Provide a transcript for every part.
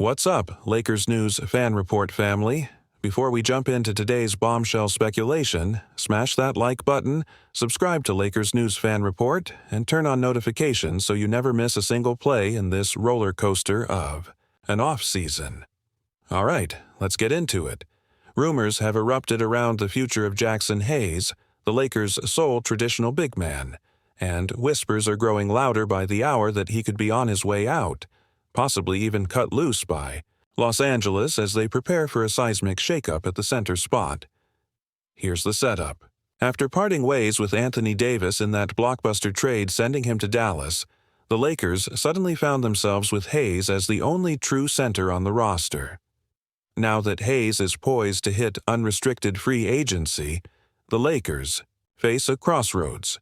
What's up, Lakers News Fan Report family? Before we jump into today's bombshell speculation, smash that like button, subscribe to Lakers News Fan Report, and turn on notifications so you never miss a single play in this roller coaster of an off-season. All right, let's get into it. Rumors have erupted around the future of Jackson Hayes, the Lakers' sole traditional big man, and whispers are growing louder by the hour that he could be on his way out, possibly even cut loose by Los Angeles as they prepare for a seismic shakeup at the center spot. Here's the setup. After parting ways with Anthony Davis in that blockbuster trade sending him to Dallas, the Lakers suddenly found themselves with Hayes as the only true center on the roster. Now that Hayes is poised to hit unrestricted free agency, the Lakers face a crossroads.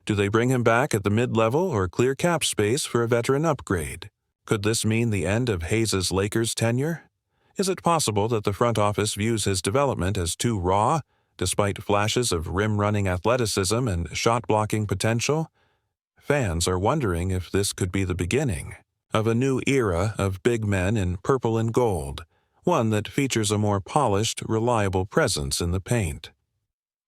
Do they bring him back at the mid-level or clear cap space for a veteran upgrade? Could this mean the end of Hayes' Lakers tenure? Is it possible that the front office views his development as too raw, despite flashes of rim-running athleticism and shot-blocking potential? Fans are wondering if this could be the beginning of a new era of big men in purple and gold, one that features a more polished, reliable presence in the paint.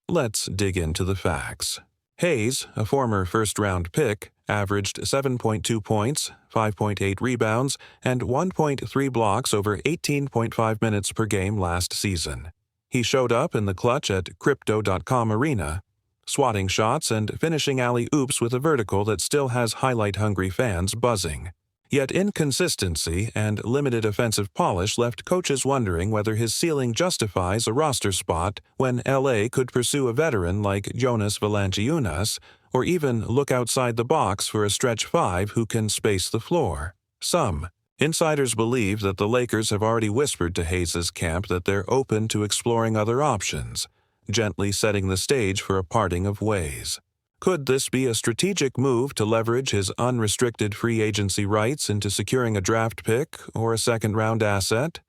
Let's dig into the facts. Hayes, a former first-round pick, averaged 7.2 points, 5.8 rebounds, and 1.3 blocks over 18.5 minutes per game last season. He showed up in the clutch at Crypto.com Arena, swatting shots and finishing alley-oops with a vertical that still has highlight-hungry fans buzzing. Yet inconsistency and limited offensive polish left coaches wondering whether his ceiling justifies a roster spot when LA could pursue a veteran like Jonas Valanciunas or even look outside the box for a stretch five who can space the floor. Some insiders believe that the Lakers have already whispered to Hayes' camp that they're open to exploring other options, gently setting the stage for a parting of ways. Could this be a strategic move to leverage his unrestricted free agency rights into securing a draft pick or a second-round asset?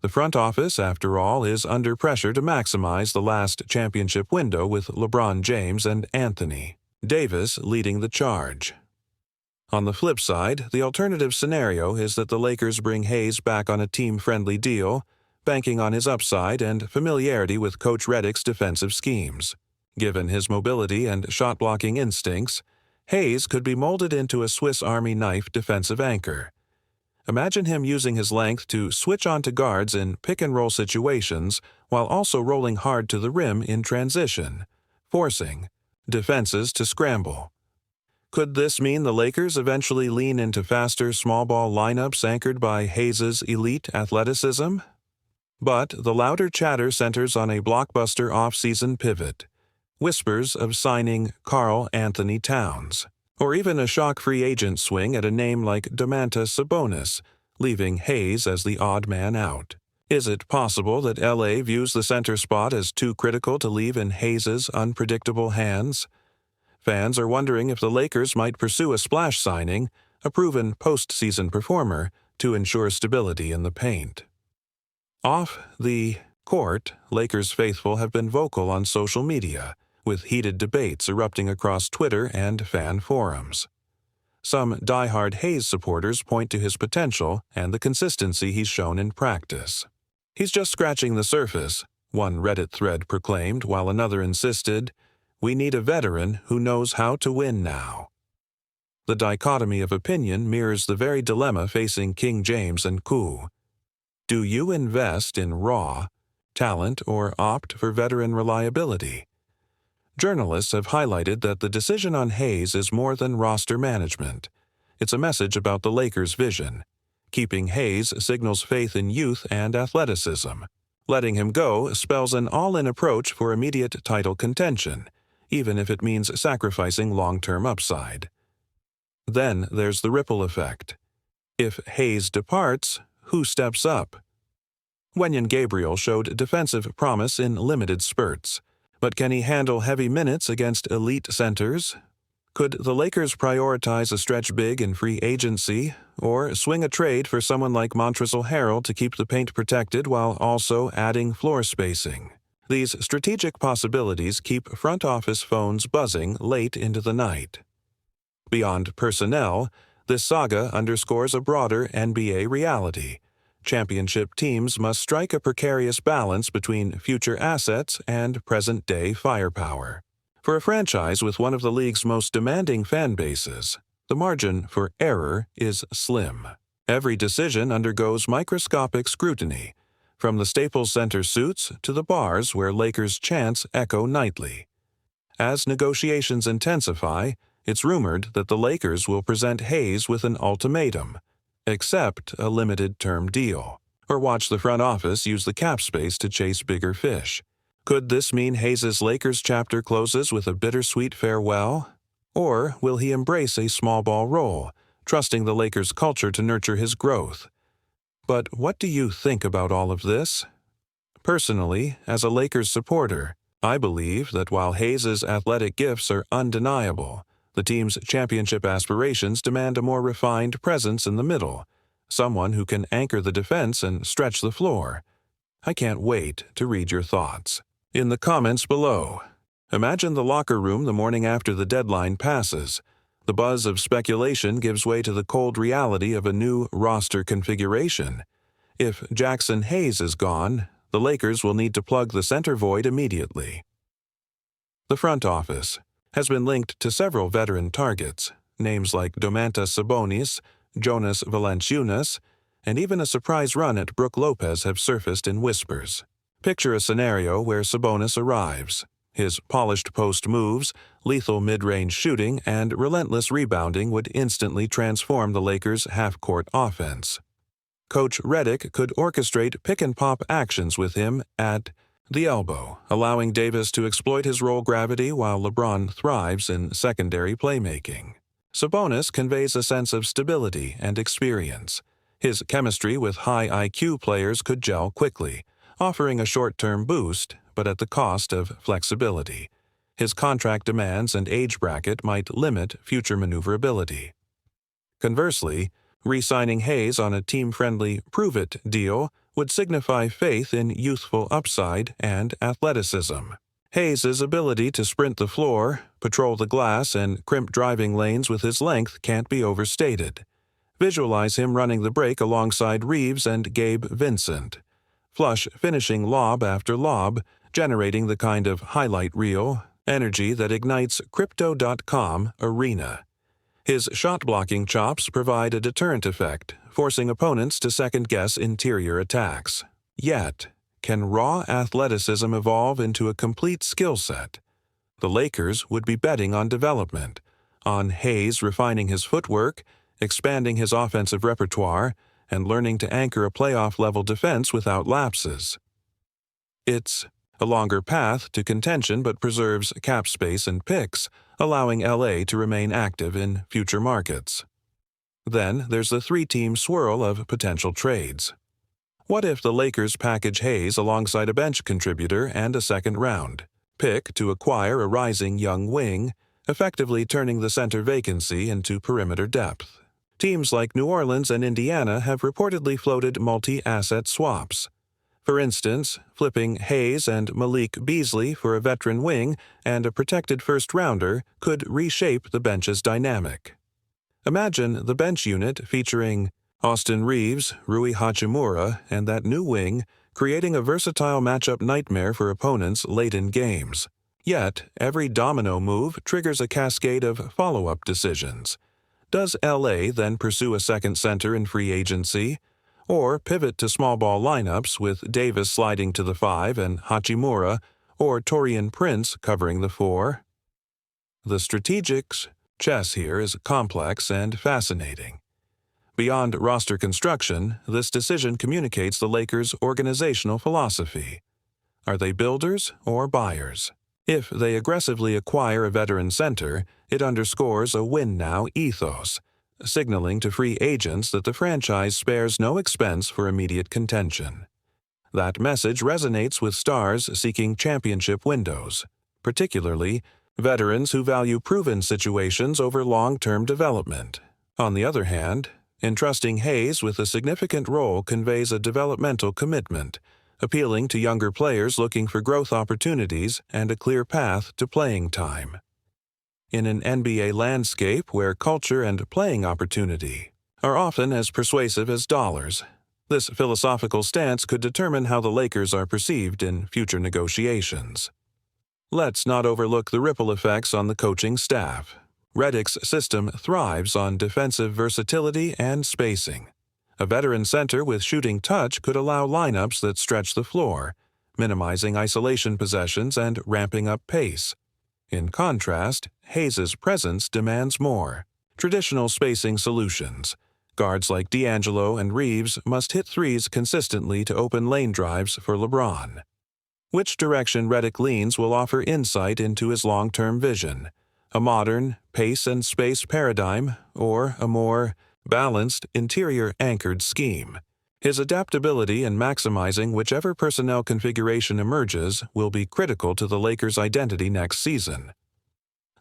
The front office, after all, is under pressure to maximize the last championship window with LeBron James and Anthony Davis leading the charge. On the flip side, the alternative scenario is that the Lakers bring Hayes back on a team-friendly deal, banking on his upside and familiarity with Coach Redick's defensive schemes. Given his mobility and shot-blocking instincts, Hayes could be molded into a Swiss Army knife defensive anchor. Imagine him using his length to switch onto guards in pick-and-roll situations while also rolling hard to the rim in transition, forcing defenses to scramble. Could this mean the Lakers eventually lean into faster small-ball lineups anchored by Hayes' elite athleticism? But the louder chatter centers on a blockbuster off-season pivot. Whispers of signing Karl Anthony Towns, or even a shock free agent swing at a name like Domantas Sabonis, leaving Hayes as the odd man out. Is it possible that LA views the center spot as too critical to leave in Hayes' unpredictable hands? Fans are wondering if the Lakers might pursue a splash signing, a proven postseason performer, to ensure stability in the paint. Off the court, Lakers faithful have been vocal on social media, with heated debates erupting across Twitter and fan forums. Some die-hard Hayes supporters point to his potential and the consistency he's shown in practice. "He's just scratching the surface," one Reddit thread proclaimed, while another insisted, "We need a veteran who knows how to win now." The dichotomy of opinion mirrors the very dilemma facing King James and Co. Do you invest in raw talent or opt for veteran reliability? Journalists have highlighted that the decision on Hayes is more than roster management. It's a message about the Lakers' vision. Keeping Hayes signals faith in youth and athleticism. Letting him go spells an all-in approach for immediate title contention, even if it means sacrificing long-term upside. Then there's the ripple effect. If Hayes departs, who steps up? Wenyen Gabriel showed defensive promise in limited spurts. But can he handle heavy minutes against elite centers? Could the Lakers prioritize a stretch big in free agency, or swing a trade for someone like Montrezl Harrell to keep the paint protected while also adding floor spacing? These strategic possibilities keep front office phones buzzing late into the night. Beyond personnel, this saga underscores a broader NBA reality. Championship teams must strike a precarious balance between future assets and present-day firepower. For a franchise with one of the league's most demanding fan bases, the margin for error is slim. Every decision undergoes microscopic scrutiny, from the Staples Center suites to the bars where Lakers chants echo nightly. As negotiations intensify, it's rumored that the Lakers will present Hayes with an ultimatum: accept a limited-term deal, or watch the front office use the cap space to chase bigger fish. Could this mean Hayes' Lakers chapter closes with a bittersweet farewell? Or will he embrace a small ball role, trusting the Lakers' culture to nurture his growth? But what do you think about all of this? Personally, as a Lakers supporter, I believe that while Hayes' athletic gifts are undeniable, the team's championship aspirations demand a more refined presence in the middle, someone who can anchor the defense and stretch the floor. I can't wait to read your thoughts in the comments below. Imagine the locker room the morning after the deadline passes. The buzz of speculation gives way to the cold reality of a new roster configuration. If Jackson Hayes is gone, the Lakers will need to plug the center void immediately. The front office has been linked to several veteran targets, names like Domantas Sabonis, Jonas Valanciunas, and even a surprise run at Brook Lopez have surfaced in whispers. Picture a scenario where Sabonis arrives. His polished post moves, lethal mid-range shooting, and relentless rebounding would instantly transform the Lakers' half-court offense. Coach Redick could orchestrate pick-and-pop actions with him at the elbow, allowing Davis to exploit his role gravity while LeBron thrives in secondary playmaking. Sabonis conveys a sense of stability and experience. His chemistry with high IQ players could gel quickly, offering a short-term boost, but at the cost of flexibility. His contract demands and age bracket might limit future maneuverability. Conversely, re-signing Hayes on a team-friendly prove-it deal would signify faith in youthful upside and athleticism. Hayes' ability to sprint the floor, patrol the glass, and crimp driving lanes with his length can't be overstated. Visualize him running the break alongside Reeves and Gabe Vincent. Flush finishing lob after lob, generating the kind of highlight reel energy that ignites Crypto.com arena. His shot-blocking chops provide a deterrent effect, forcing opponents to second-guess interior attacks. Yet, can raw athleticism evolve into a complete skill set? The Lakers would be betting on development, on Hayes refining his footwork, expanding his offensive repertoire, and learning to anchor a playoff-level defense without lapses. It's a longer path to contention but preserves cap space and picks, allowing LA to remain active in future markets. Then there's the three-team swirl of potential trades. What if the Lakers package Hayes alongside a bench contributor and a second-round pick to acquire a rising young wing, effectively turning the center vacancy into perimeter depth? Teams like New Orleans and Indiana have reportedly floated multi-asset swaps. For instance, flipping Hayes and Malik Beasley for a veteran wing and a protected first-rounder could reshape the bench's dynamic. Imagine the bench unit featuring Austin Reeves, Rui Hachimura, and that new wing, creating a versatile matchup nightmare for opponents late in games. Yet, every domino move triggers a cascade of follow-up decisions. Does LA then pursue a second center in free agency, or pivot to small ball lineups with Davis sliding to the 5 and Hachimura or Taurean Prince covering the 4? The strategic chess here is complex and fascinating. Beyond roster construction, this decision communicates the Lakers' organizational philosophy. Are they builders or buyers? If they aggressively acquire a veteran center, it underscores a win-now ethos, signaling to free agents that the franchise spares no expense for immediate contention. That message resonates with stars seeking championship windows, particularly veterans who value proven situations over long-term development. On the other hand, entrusting Hayes with a significant role conveys a developmental commitment, appealing to younger players looking for growth opportunities and a clear path to playing time. In an NBA landscape where culture and playing opportunity are often as persuasive as dollars, This philosophical stance could determine how the Lakers are perceived in future negotiations. Let's not overlook the ripple effects on the coaching staff. Redick's system thrives on defensive versatility and spacing. A veteran center with shooting touch could allow lineups that stretch the floor, minimizing isolation possessions and ramping up pace. In contrast, Hayes' presence demands more. Traditional spacing solutions. Guards like D'Angelo and Reeves must hit threes consistently to open lane drives for LeBron. Which direction Redick leans will offer insight into his long-term vision: a modern, pace and space paradigm, or a more balanced, interior-anchored scheme. His adaptability in maximizing whichever personnel configuration emerges will be critical to the Lakers' identity next season.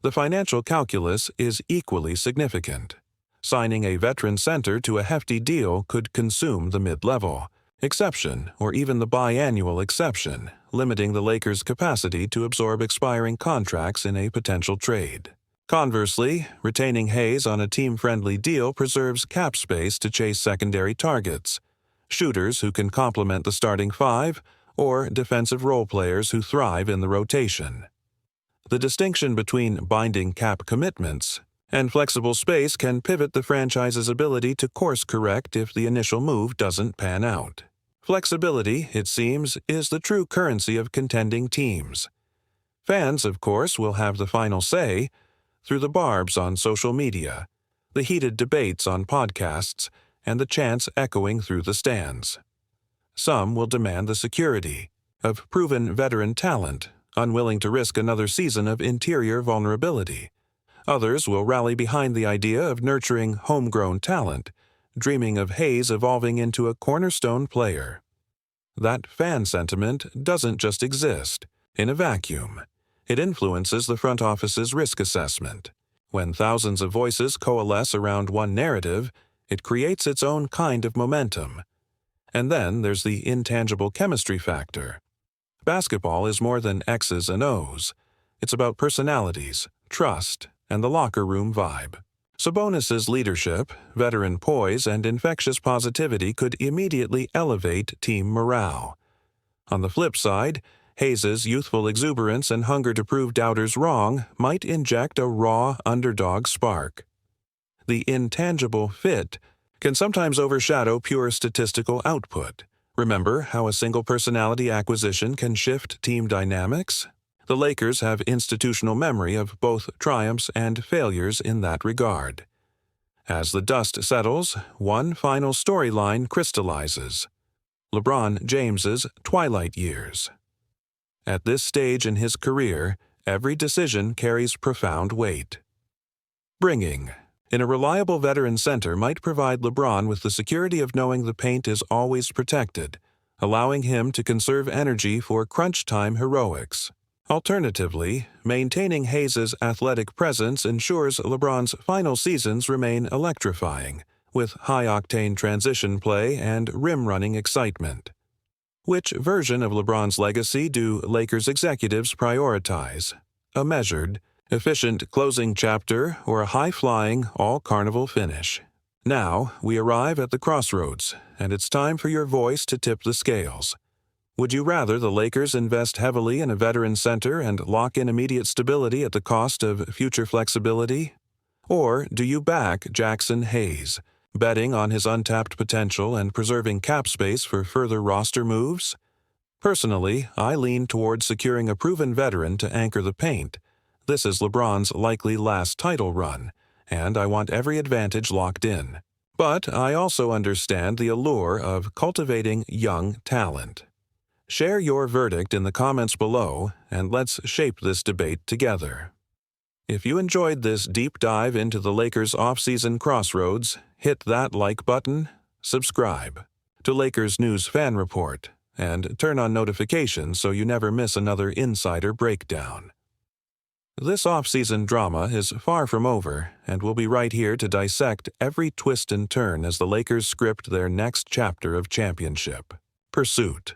The financial calculus is equally significant. Signing a veteran center to a hefty deal could consume the mid-level exception or even the biannual exception, limiting the Lakers' capacity to absorb expiring contracts in a potential trade. Conversely, retaining Hayes on a team-friendly deal preserves cap space to chase secondary targets, shooters who can complement the starting five, or defensive role players who thrive in the rotation. The distinction between binding cap commitments and flexible space can pivot the franchise's ability to course-correct if the initial move doesn't pan out. Flexibility, it seems, is the true currency of contending teams. Fans, of course, will have the final say through the barbs on social media, the heated debates on podcasts, and the chants echoing through the stands. Some will demand the security of proven veteran talent, unwilling to risk another season of interior vulnerability. Others will rally behind the idea of nurturing homegrown talent, dreaming of Hayes evolving into a cornerstone player. That fan sentiment doesn't just exist in a vacuum. It influences the front office's risk assessment. When thousands of voices coalesce around one narrative, it creates its own kind of momentum. And then there's the intangible chemistry factor. Basketball is more than X's and O's. It's about personalities, trust, and the locker room vibe. Sabonis's leadership, veteran poise, and infectious positivity could immediately elevate team morale. On the flip side, Hayes' youthful exuberance and hunger to prove doubters wrong might inject a raw underdog spark. The intangible fit can sometimes overshadow pure statistical output. Remember how a single personality acquisition can shift team dynamics? The Lakers have institutional memory of both triumphs and failures in that regard. As the dust settles, one final storyline crystallizes: LeBron James's twilight years. At this stage in his career, every decision carries profound weight. Bringing in a reliable veteran center might provide LeBron with the security of knowing the paint is always protected, allowing him to conserve energy for crunch-time heroics. Alternatively, maintaining Hayes' athletic presence ensures LeBron's final seasons remain electrifying, with high-octane transition play and rim-running excitement. Which version of LeBron's legacy do Lakers executives prioritize? A measured, efficient closing chapter or a high-flying, all-carnival finish? Now, we arrive at the crossroads, and it's time for your voice to tip the scales. Would you rather the Lakers invest heavily in a veteran center and lock in immediate stability at the cost of future flexibility? Or do you back Jackson Hayes, betting on his untapped potential and preserving cap space for further roster moves? Personally, I lean toward securing a proven veteran to anchor the paint. This is LeBron's likely last title run, and I want every advantage locked in. But I also understand the allure of cultivating young talent. Share your verdict in the comments below, and let's shape this debate together. If you enjoyed this deep dive into the Lakers' off-season crossroads, hit that like button, subscribe to Lakers News Fan Report, and turn on notifications so you never miss another insider breakdown. This off-season drama is far from over, and we'll be right here to dissect every twist and turn as the Lakers script their next chapter of championship pursuit.